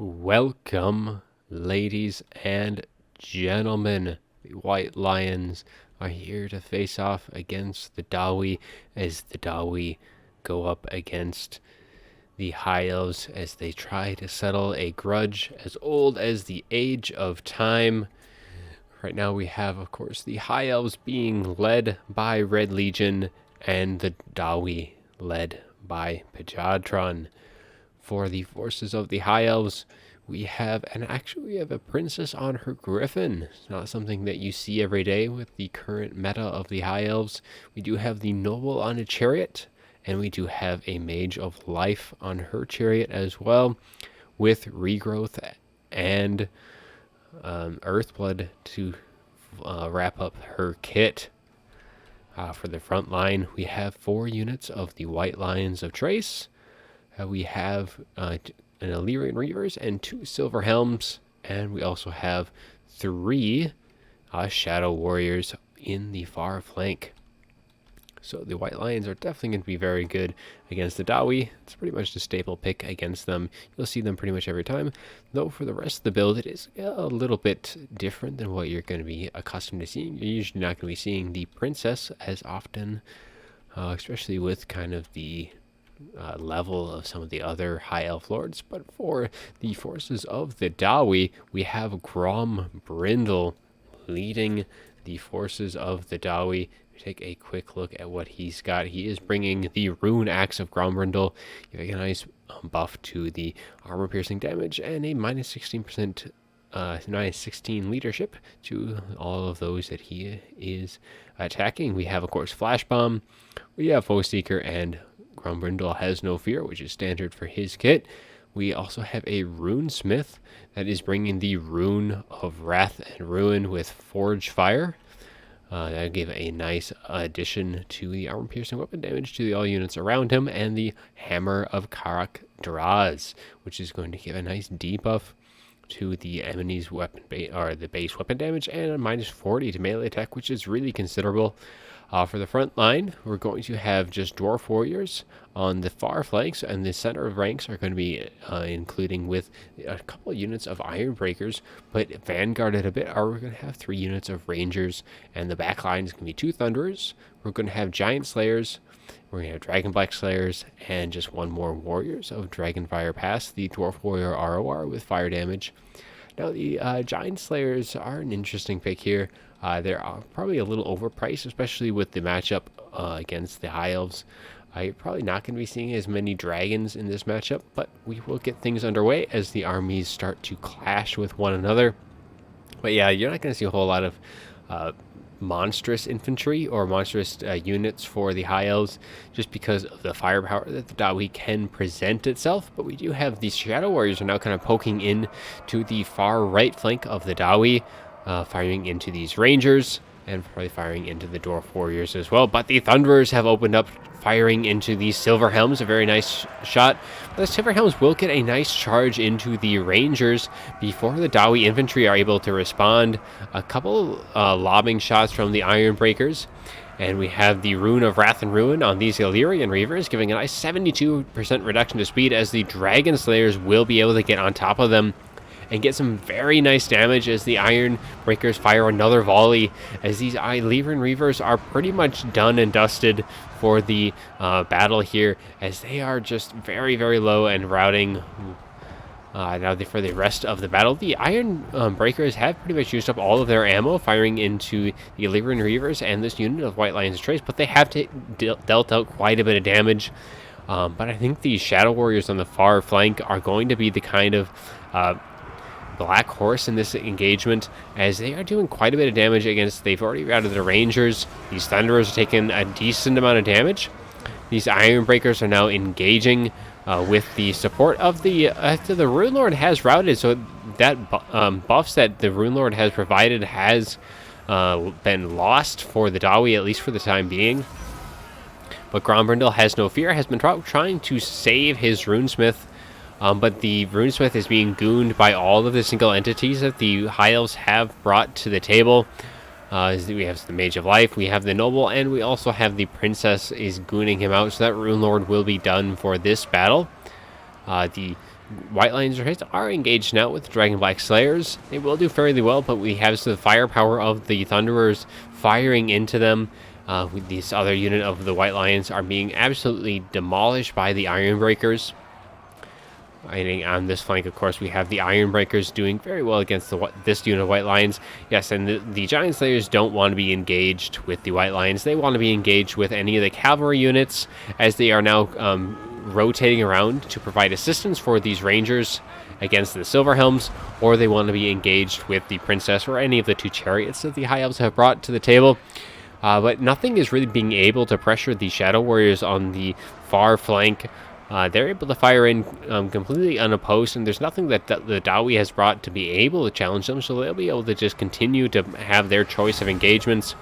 Welcome, ladies and gentlemen. The White Lions are here to face off against the Dawi as the Dawi go up against the High Elves as they try to settle a grudge as old as the age of time. Right now we have, of course, the High Elves being led by Red Legion and the Dawi led by Pajadron. For the forces of the High Elves, we have a princess on her griffin. It's not something that you see every day with the current meta of the High Elves. We do have the noble on a chariot, and we do have a mage of life on her chariot as well, with regrowth and earthblood to wrap up her kit. For the front line, we have 4 units of the White Lions of Trace. We have an Illyrian Reavers and 2 Silver Helms, and we also have 3 Shadow Warriors in the far flank. So the White Lions are definitely going to be very good against the Dawi. It's pretty much the staple pick against them. You'll see them pretty much every time. Though for the rest of the build, it is a little bit different than what you're going to be accustomed to seeing. You're usually not going to be seeing the Princess as often, especially with kind of the level of some of the other High Elf Lords. But for the forces of the Dawi, we have Grombrindle leading the forces of the Dawi. Take a quick look at what he's got. He is bringing the Rune Axe of Grombrindle. You have a nice buff to the armor piercing damage and a minus 16%, minus 16 leadership to all of those that he is attacking. We have, of course, Flash Bomb. We have Foe Seeker, and Grombrindle has no fear, which is standard for his kit. We also have a Rune Smith that is bringing the Rune of Wrath and Ruin with Forge Fire. That gave a nice addition to the armor piercing weapon damage to the all units around him, and the Hammer of Karak Draz, which is going to give a nice debuff to the enemy's weapon the base weapon damage, and a minus 40 to melee attack, which is really considerable. For the front line, we're going to have just Dwarf Warriors on the far flanks, and the center of ranks are going to be including with a couple of units of Iron Breakers, but vanguarded a bit we're going to have 3 units of Rangers, and the back line is going to be 2 Thunderers. We're going to have Giant Slayers, we're going to have Dragon Black Slayers, and just 1 more Warriors of Dragonfire Pass, the Dwarf Warrior ROR with fire damage. Now, the Giant Slayers are an interesting pick here. They're probably a little overpriced, especially with the matchup against the High Elves. You're probably not going to be seeing as many dragons in this matchup, but we will get things underway as the armies start to clash with one another. But yeah, you're not going to see a whole lot of monstrous infantry or monstrous units for the High Elves, just because of the firepower that the Dawi can present itself. But we do have these Shadow Warriors are now kind of poking in to the far right flank of the Dawi, firing into these Rangers, and probably firing into the Dwarf Warriors as well. But the Thunderers have opened up, firing into these Silver Helms, a very nice shot. But the Silver Helms will get a nice charge into the Rangers before the Dawi infantry are able to respond. A couple lobbing shots from the Iron Breakers, and we have the Rune of Wrath and Ruin on these Illyrian Reavers, giving a nice 72% reduction to speed, as the Dragon Slayers will be able to get on top of them and get some very nice damage as the Iron Breakers fire another volley, as these Illyrian Reavers are pretty much done and dusted for the battle here, as they are just very, very low and routing now for the rest of the battle. The Iron Breakers have pretty much used up all of their ammo firing into the Illyrian Reavers and this unit of White Lions Trace, but they have dealt out quite a bit of damage. But I think the Shadow Warriors on the far flank are going to be the kind of black horse in this engagement, as they are doing quite a bit of damage against. They've already routed the Rangers. These Thunderers are taking a decent amount of damage. These Iron Breakers are now engaging with the support of the after the Rune Lord has routed, so that buffs that the Rune Lord has provided has been lost for the Dawi, at least for the time being. But Grombrindle has no fear, has been trying to save his Runesmith. But the Runesmith is being gooned by all of the single entities that the High Elves have brought to the table. We have the Mage of Life, we have the Noble, and we also have the Princess is gooning him out, so that Rune Lord will be done for this battle. The White Lions are engaged now with Dragon Black Slayers. They will do fairly well, but we have the firepower of the Thunderers firing into them. With this other unit of the White Lions are being absolutely demolished by the Ironbreakers. On this flank, of course, we have the Ironbreakers doing very well against this unit of White Lions. Yes, and the Giant Slayers don't want to be engaged with the White Lions. They want to be engaged with any of the cavalry units, as they are now rotating around to provide assistance for these Rangers against the Silverhelms, or they want to be engaged with the Princess or any of the 2 chariots that the High Elves have brought to the table. But nothing is really being able to pressure the Shadow Warriors on the far flank. They're able to fire in completely unopposed, and there's nothing that the Dawi has brought to be able to challenge them, so they'll be able to just continue to have their choice of engagements.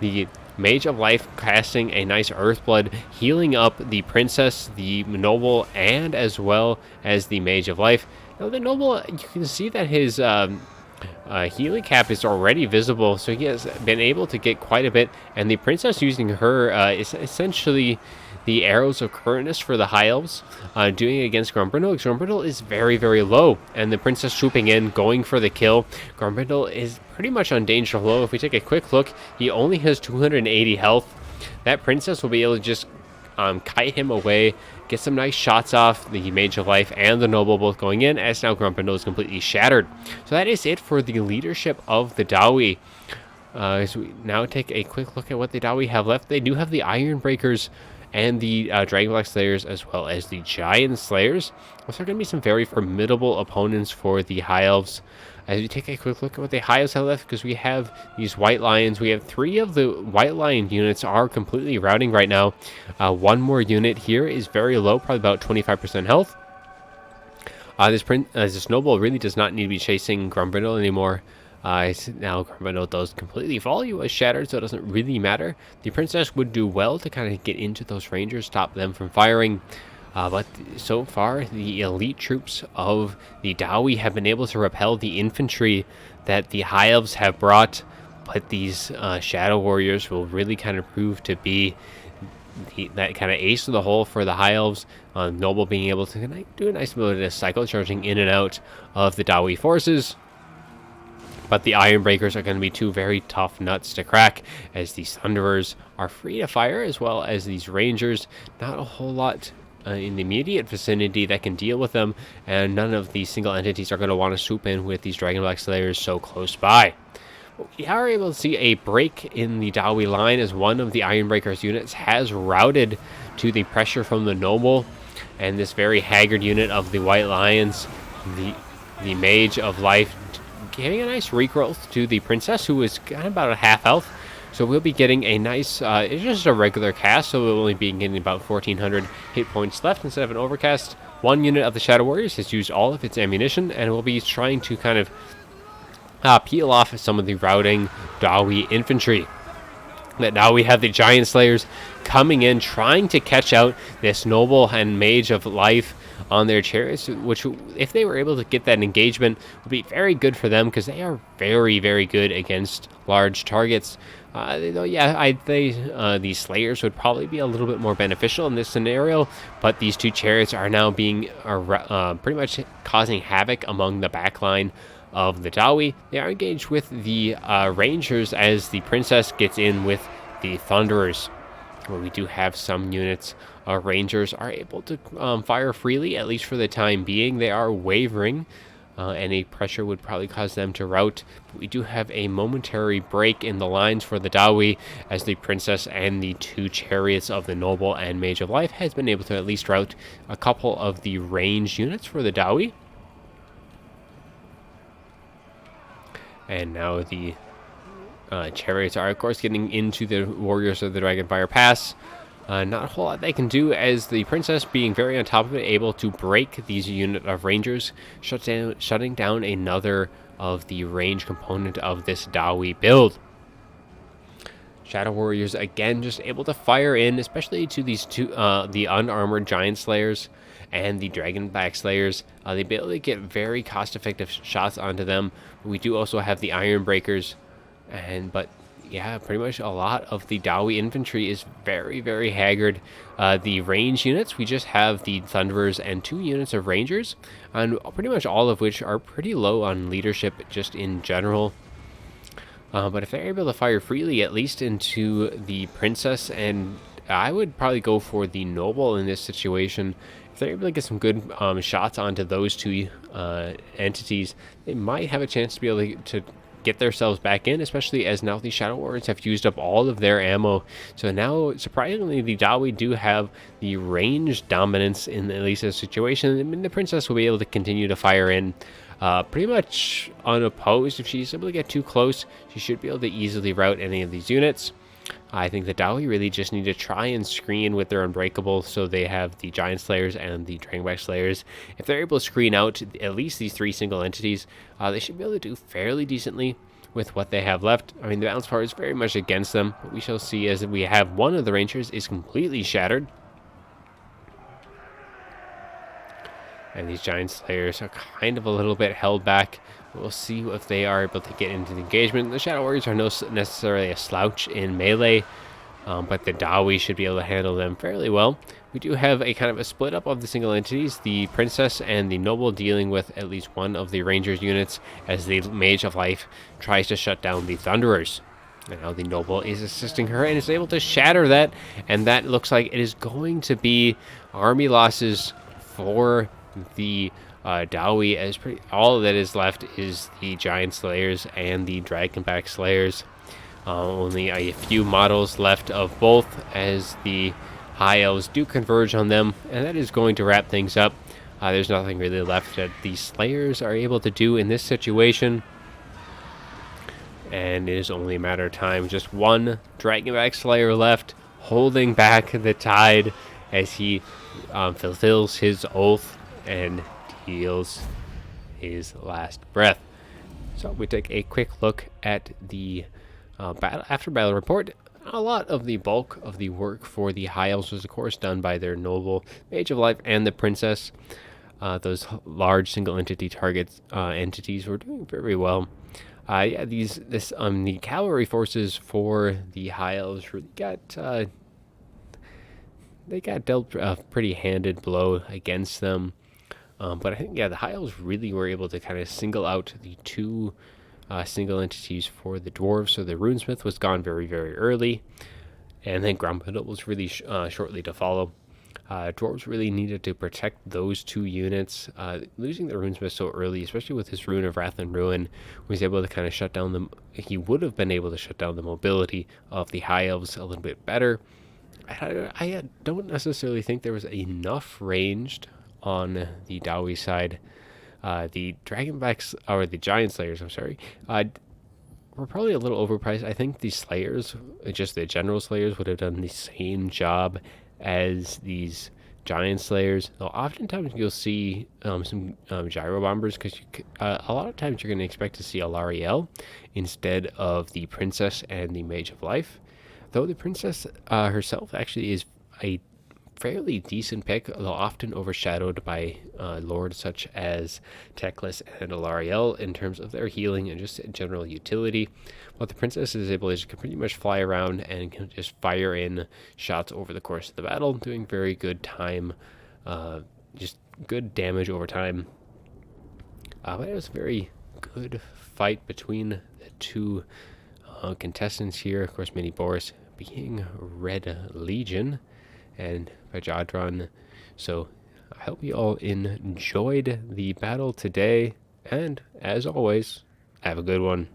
The Mage of Life casting a nice Earthblood, healing up the Princess, the Noble, and as well as the Mage of Life. Now, the Noble, you can see that his healing cap is already visible, so he has been able to get quite a bit, and the Princess using her is essentially the Arrows of Currentness for the High Elves, doing it against Grumbrindle. Grumbrindle is very, very low, and the Princess swooping in, going for the kill. Grumbrindle is pretty much on danger low. If we take a quick look, he only has 280 health. That Princess will be able to just kite him away, get some nice shots off. The Mage of Life and the Noble both going in, as now Grumbrindle is completely shattered. So that is it for the leadership of the Dawi. So we now take a quick look at what the Dawi have left. They do have the Ironbreakers and the Dragon Black Slayers, as well as the Giant Slayers. Those are going to be some very formidable opponents for the High Elves. As we take a quick look at what the High Elves have left, because we have these White Lions. We have 3 of the White Lion units are completely routing right now. 1 more unit here is very low, probably about 25% health. This Noble really does not need to be chasing Grumbrindle anymore. Now Grumbrindle does completely fall. He was shattered, so it doesn't really matter. The Princess would do well to kind of get into those Rangers, stop them from firing. But so far, the elite troops of the Dawi have been able to repel the infantry that the High Elves have brought. But these Shadow Warriors will really kind of prove to be that kind of ace of the hole for the High Elves. Noble being able to do a nice bit of cycle charging in and out of the Dawi forces. But the Ironbreakers are going to be 2 very tough nuts to crack, as these Thunderers are free to fire, as well as these Rangers. Not a whole lot in the immediate vicinity that can deal with them, and none of these single entities are going to want to swoop in with these Dragon Black Slayers so close by. We are able to see a break in the Dawi line, as one of the Ironbreakers units has routed to the pressure from the Noble, and this very haggard unit of the White Lions, the Mage of Life, giving a nice regrowth to the Princess, who is kind of about a half health. So we'll be getting a nice, it's just a regular cast, so we'll only be getting about 1,400 hit points left instead of an overcast. 1 unit of the Shadow Warriors has used all of its ammunition, and will be trying to kind of peel off some of the routing Dawi infantry. But now we have the Giant Slayers coming in, trying to catch out this Noble and Mage of Life on their chariots, which, if they were able to get that engagement, would be very good for them, because they are very, very good against large targets. These Slayers would probably be a little bit more beneficial in this scenario, but these 2 chariots are now pretty much causing havoc among the backline of the Dawi. They are engaged with the Rangers, as the Princess gets in with the Thunderers. Well, we do have some units. Rangers are able to fire freely, at least for the time being. They are wavering. Any pressure would probably cause them to rout. But we do have a momentary break in the lines for the Dawi, as the Princess and the 2 chariots of the Noble and Mage of Life has been able to at least rout a couple of the ranged units for the Dawi. And now the chariots are, of course, getting into the Warriors of the Dragonfire Pass. Not a whole lot they can do, as the Princess, being very on top of it, able to break these unit of Rangers, shutting down another of the range component of this Dawi build. Shadow Warriors, again, just able to fire in, especially to these 2, the unarmored Giant Slayers and the Dragon Black Slayers. The ability to get very cost-effective shots onto them. We do also have the Ironbreakers, but yeah, pretty much a lot of the Dowie infantry is very, very haggard. The range units, we just have the Thunderers and 2 units of Rangers, and pretty much all of which are pretty low on leadership just in general. But if they're able to fire freely, at least into the Princess, and I would probably go for the Noble in this situation. If they're able to get some good shots onto those two entities, they might have a chance to be able to get themselves back in, especially as now the Shadow Warriors have used up all of their ammo. So now, surprisingly, the Dawi do have the range dominance in at least this situation. I mean, the Princess will be able to continue to fire in pretty much unopposed. If she's able to get too close, she should be able to easily rout any of these units. I think the Dawi really just need to try and screen with their Unbreakable, so they have the Giant Slayers and the Dragonback Slayers. If they're able to screen out at least these 3 single entities, they should be able to do fairly decently with what they have left. I mean, the balance power is very much against them, but we shall see as we have one of the Rangers is completely shattered. And these Giant Slayers are kind of a little bit held back. We'll see if they are able to get into the engagement. The Shadow Warriors are not necessarily a slouch in melee, but the Dawi should be able to handle them fairly well. We do have a kind of a split up of the single entities, the Princess and the Noble dealing with at least one of the Rangers units as the Mage of Life tries to shut down the Thunderers. And now the Noble is assisting her and is able to shatter that, and that looks like it is going to be army losses for the Dawi, as all that is left is the Giant Slayers and the Dragonback Slayers. Only a few models left of both as the High Elves do converge on them, and that is going to wrap things up. There's nothing really left that the Slayers are able to do in this situation, and it is only a matter of time. Just one Dragonback Slayer left, holding back the tide as he fulfills his oath and deals his last breath. So we take a quick look at the after battle report. A lot of the bulk of the work for the High Elves was, of course, done by their Noble, Mage of Life, and the Princess. Those large single entity targets entities were doing very well. Yeah, the cavalry forces for the High Elves really got they got dealt a pretty handed blow against them. But I think, yeah, the High Elves really were able to kind of single out the 2 single entities for the Dwarves. So the Runesmith was gone very, very early, and then Grumpedal was really shortly to follow. Dwarves really needed to protect those 2 units. Losing the Runesmith so early, especially with his Rune of Wrath and Ruin, was able to kind of shut down them. He would have been able to shut down the mobility of the High Elves a little bit better. I don't necessarily think there was enough ranged on the Dawi side. The Dragonbacks, or the Giant Slayers, I'm sorry, were probably a little overpriced. I think the Slayers, just the general Slayers, would have done the same job as these Giant Slayers. Though oftentimes you'll see some Gyro Bombers, because a lot of times you're going to expect to see a Lariel instead of the Princess and the Mage of Life. Though the Princess herself actually is a fairly decent pick, though often overshadowed by lords such as Teclis and Alariel in terms of their healing and just general utility. But the Princess is able to pretty much fly around and can just fire in shots over the course of the battle, doing very good time, just good damage over time. But it was a very good fight between the 2 contestants here. Of course, Mini Boris being Red Legion and Vajadron. So I hope you all enjoyed the battle today, and as always, have a good one.